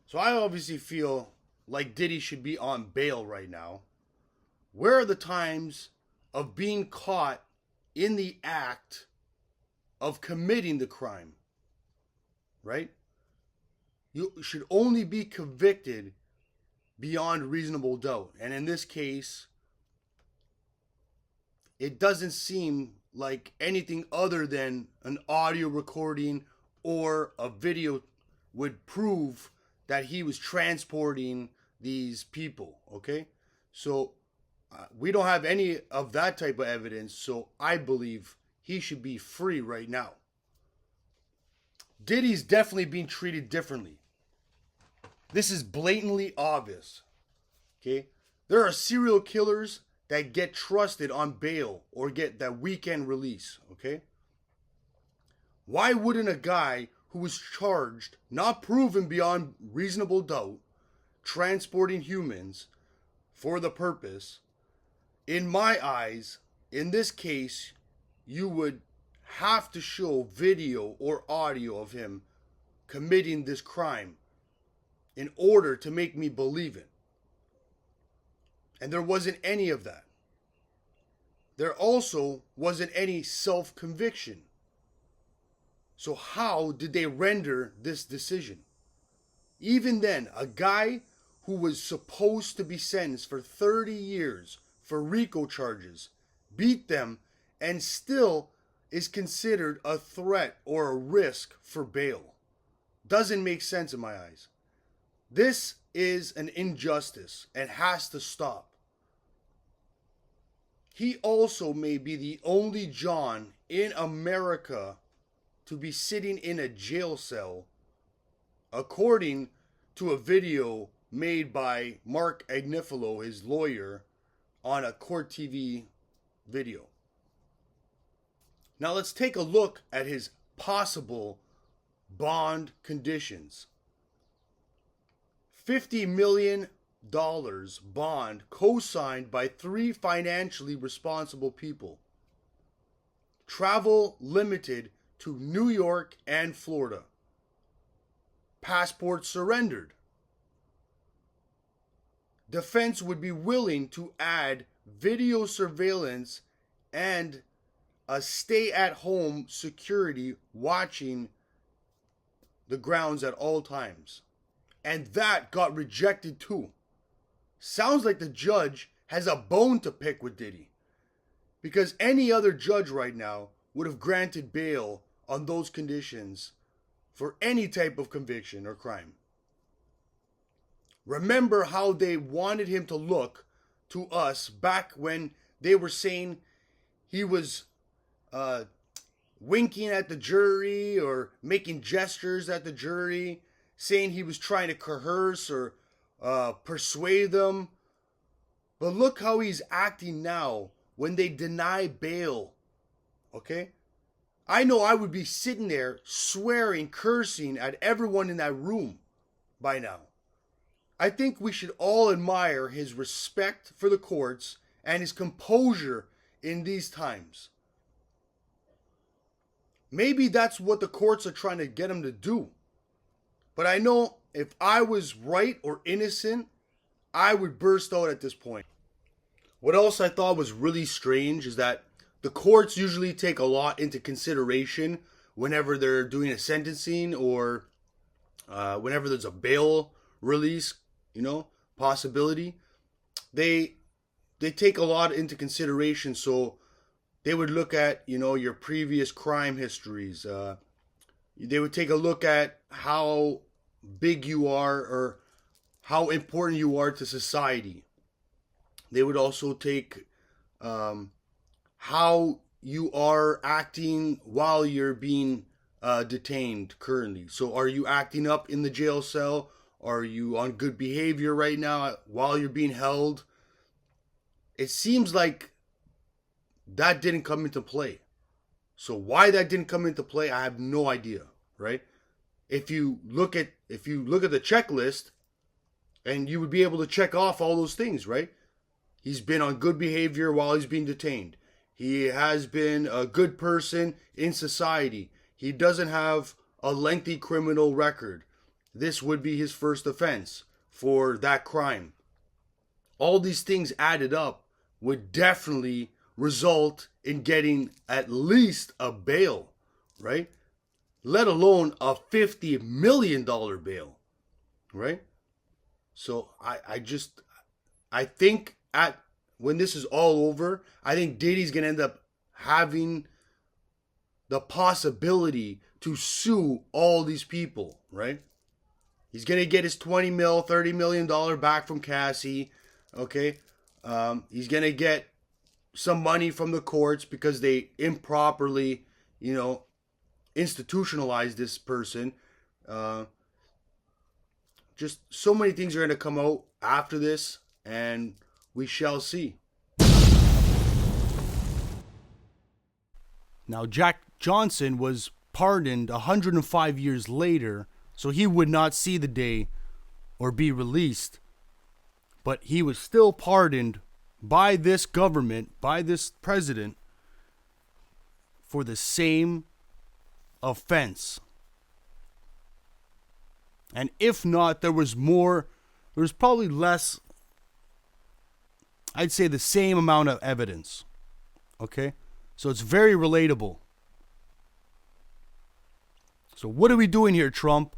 So I obviously feel like Diddy should be on bail right now. Where are the times of being caught in the act of committing the crime, right? You should only be convicted beyond reasonable doubt. And in this case, it doesn't seem like anything other than an audio recording or a video would prove that he was transporting these people, okay? So we don't have any of that type of evidence, so I believe he should be free right now. Diddy's definitely being treated differently. This is blatantly obvious, okay? There are serial killers that get trusted on bail or get that weekend release, okay? Why wouldn't a guy who was charged, not proven beyond reasonable doubt, transporting humans for the purpose, in my eyes, in this case, you would have to show video or audio of him committing this crime in order to make me believe it. And there wasn't any of that. There also wasn't any self-conviction. So how did they render this decision? Even then, a guy who was supposed to be sentenced for 30 years for RICO charges beat them and still is considered a threat or a risk for bail. Doesn't make sense in my eyes. This is an injustice and has to stop. He also may be the only John in America to be sitting in a jail cell, according to a video made by Mark Agnifilo, his lawyer, on a Court TV video. Now let's take a look at his possible bond conditions. $50 million bond co-signed by 3 financially responsible people. Travel limited to New York and Florida. Passport surrendered. Defense would be willing to add video surveillance and a stay-at-home security watching the grounds at all times. And that got rejected too. Sounds like the judge has a bone to pick with Diddy. Because any other judge right now would have granted bail on those conditions for any type of conviction or crime. Remember how they wanted him to look to us back when they were saying he was winking at the jury or making gestures at the jury, saying he was trying to coerce or persuade them. But look how he's acting now when they deny bail. Okay? I know I would be sitting there swearing, cursing at everyone in that room by now. I think we should all admire his respect for the courts and his composure in these times. Maybe that's what the courts are trying to get him to do. But I know if I was right or innocent, I would burst out at this point. What else I thought was really strange is that the courts usually take a lot into consideration whenever they're doing a sentencing or whenever there's a bail release, possibility. They take a lot into consideration. So they would look at, your previous crime histories. They would take a look at how big you are or how important you are to society. They would also take how you are acting while you're being detained currently. So are you acting up in the jail cell? Are you on good behavior right now while you're being held? It seems like that didn't come into play. So why that didn't come into play, I have no idea, right? If you look at the checklist, and you would be able to check off all those things, right? He's been on good behavior while he's being detained. He has been a good person in society. He doesn't have a lengthy criminal record. this would be his first offense for that crime. All these things added up would definitely result in getting at least a bail, right? Let alone a $50 million bail, right? So I think when this is all over, I think Diddy's going to end up having the possibility to sue all these people, right? He's going to get his $30 million back from Cassie, okay? He's going to get some money from the courts because they improperly, institutionalized this person. Just so many things are going to come out after this, and we shall see. Now, Jack Johnson was pardoned 105 years later, so he would not see the day or be released. But he was still pardoned by this government, by this president, for the same offense. And if not, there was probably less, I'd say the same amount of evidence. Okay? So it's very relatable. So what are we doing here, Trump?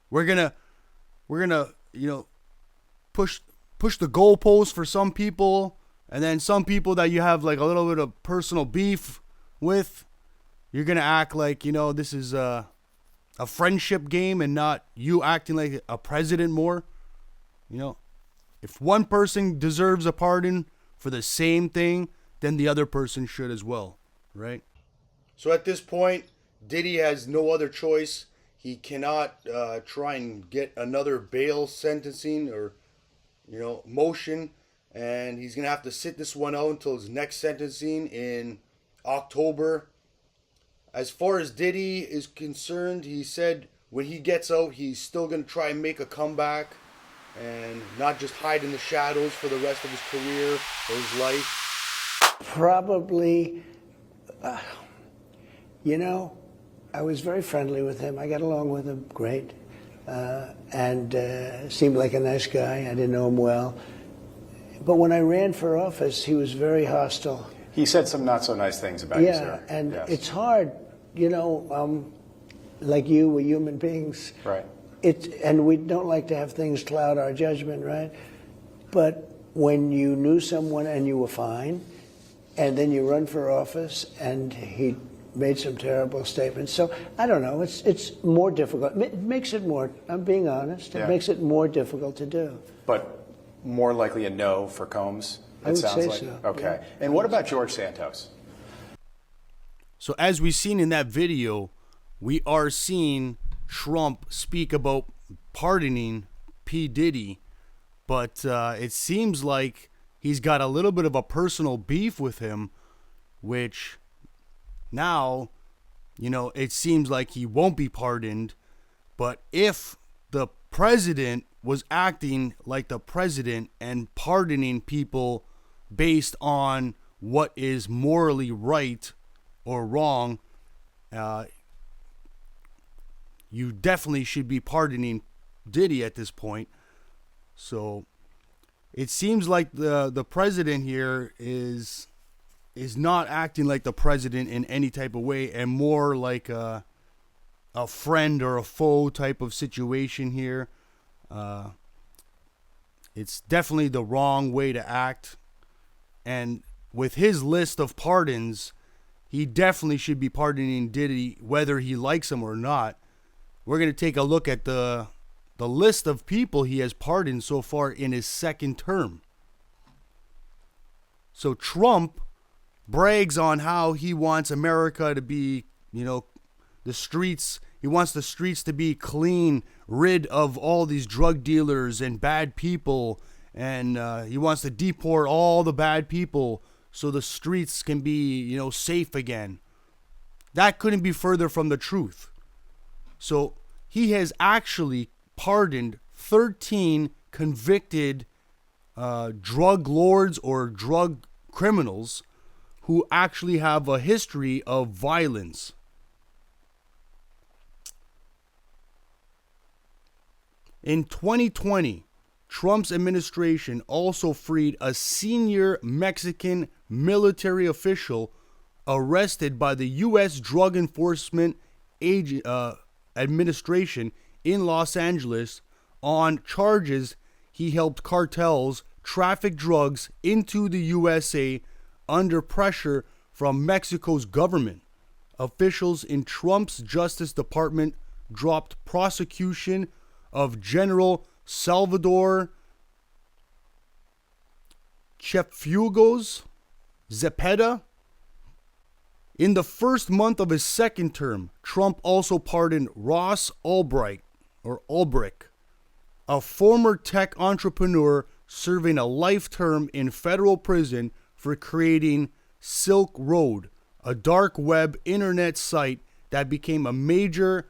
We're gonna, push the goalposts for some people, and then some people that you have like a little bit of personal beef with, you're gonna act like, this is a friendship game and not you acting like a president more. If one person deserves a pardon for the same thing, then the other person should as well, right? So at this point, Diddy has no other choice. He cannot try and get another bail sentencing or, motion, and he's going to have to sit this one out until his next sentencing in October. As far as Diddy is concerned, he said when he gets out, he's still going to try and make a comeback and not just hide in the shadows for the rest of his career or his life. Probably, I was very friendly with him. I got along with him great, and seemed like a nice guy. I didn't know him well. But when I ran for office, he was very hostile. He said some not so nice things about you, sir. Yeah, and it's hard, like you, we're human beings. Right. And we don't like to have things cloud our judgment, right? But when you knew someone and you were fine, and then you run for office and he made some terrible statements. So I don't know, it's more difficult. It makes it more, I'm being honest, it makes it more difficult to do. But more likely a no for Combs, I would say so. Okay. Yeah. And what about George Santos? So as we've seen in that video, we are seeing Trump speak about pardoning P. Diddy, but it seems like he's got a little bit of a personal beef with him, which now, it seems like he won't be pardoned. But if the president was acting like the president and pardoning people based on what is morally right or wrong, you definitely should be pardoning Diddy at this point. So it seems like the president here is not acting like the president in any type of way, and more like a friend or a foe type of situation here. It's definitely the wrong way to act. And with his list of pardons, he definitely should be pardoning Diddy whether he likes him or not. We're going to take a look at the list of people he has pardoned so far in his second term. So Trump brags on how he wants America to be, the streets. He wants the streets to be clean, rid of all these drug dealers and bad people. And he wants to deport all the bad people so the streets can be, safe again. That couldn't be further from the truth. So he has actually pardoned 13 convicted drug lords or drug criminals who actually have a history of violence. In 2020, Trump's administration also freed a senior Mexican military official arrested by the U.S. Drug Enforcement Administration in Los Angeles on charges he helped cartels traffic drugs into the USA under pressure from Mexico's government. Officials in Trump's Justice Department dropped prosecution of General Salvador Cienfuegos Zepeda. In the first month of his second term, Trump also pardoned Ross Ulbricht, a former tech entrepreneur serving a life term in federal prison for creating Silk Road, a dark web internet site that became a major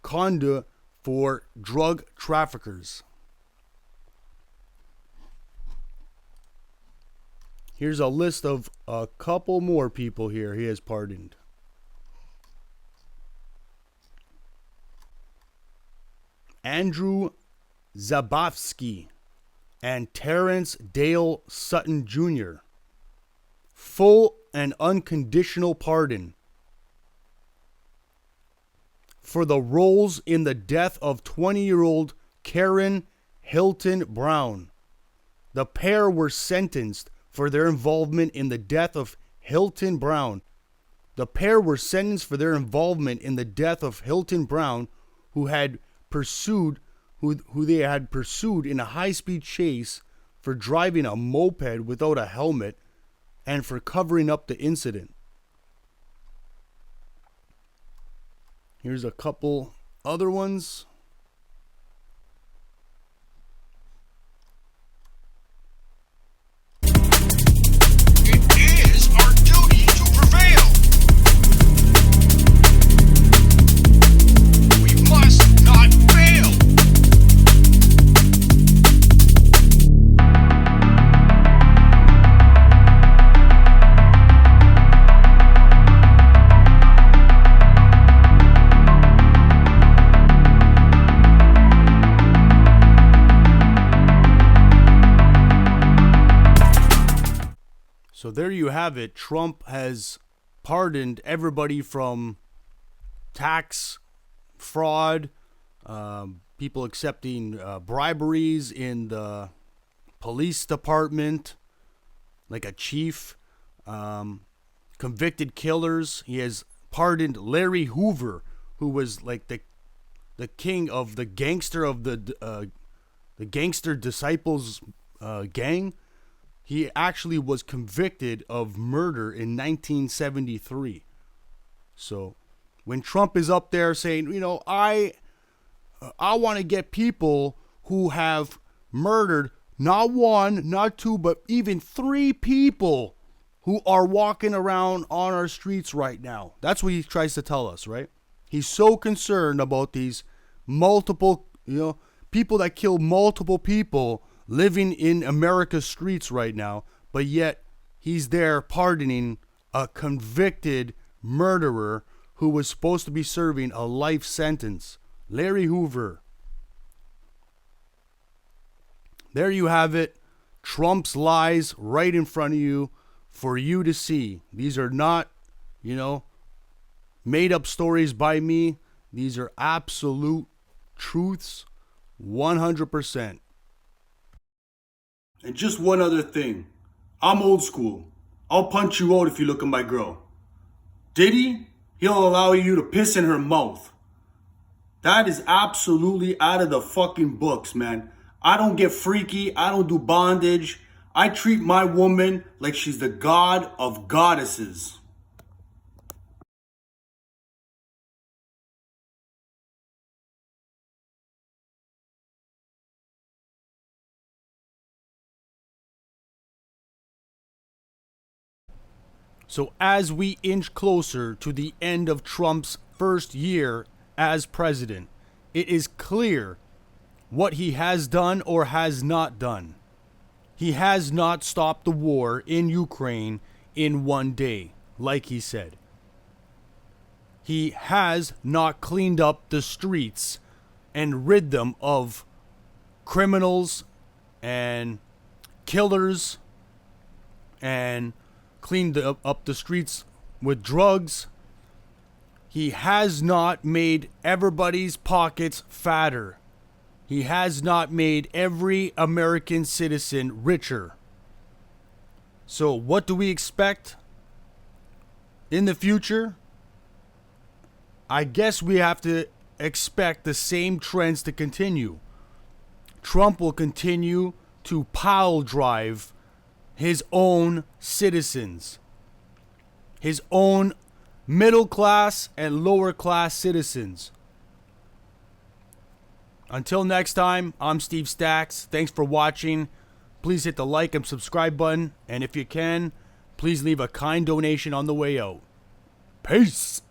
conduit for drug traffickers. Here's a list of a couple more people here he has pardoned. Andrew Zabowski and Terrence Dale Sutton Jr. Full and unconditional pardon for the roles in the death of 20-year-old Karen Hilton Brown. The pair were sentenced for their involvement in the death of Hilton Brown. The pair were sentenced for their involvement in the death of Hilton Brown, who they had pursued in a high-speed chase for driving a moped without a helmet and for covering up the incident. Here's a couple other ones. It is our duty to prevail. We must not fail. So there you have it. Trump has pardoned everybody from tax fraud, people accepting briberies in the police department, like a chief, convicted killers. He has pardoned Larry Hoover, who was like the king of the gangster of the Gangster Disciples gang. He actually was convicted of murder in 1973. So when Trump is up there saying, you know, I want to get people who have murdered not one, not two, but even 3 people who are walking around on our streets right now. That's what he tries to tell us, right? He's so concerned about these multiple, people that kill multiple people living in America's streets right now, but yet he's there pardoning a convicted murderer who was supposed to be serving a life sentence. Larry Hoover. There you have it. Trump's lies right in front of you for you to see. These are not, made up stories by me. These are absolute truths, 100%. And just one other thing. I'm old school. I'll punch you out if you look at my girl. Diddy, he'll allow you to piss in her mouth. That is absolutely out of the fucking books, man. I don't get freaky. I don't do bondage. I treat my woman like she's the god of goddesses. So as we inch closer to the end of Trump's first year as president, it is clear what he has done or has not done. He has not stopped the war in Ukraine in one day, like he said. He has not cleaned up the streets and rid them of criminals and killers and clean up the streets with drugs. He has not made everybody's pockets fatter. He has not made every American citizen richer. So what do we expect in the future? I guess we have to expect the same trends to continue. Trump will continue to pile drive his own citizens, his own middle class and lower class citizens. Until next time, I'm Steve Stacks. Thanks for watching. Please hit the like and subscribe button. And if you can, please leave a kind donation on the way out. Peace.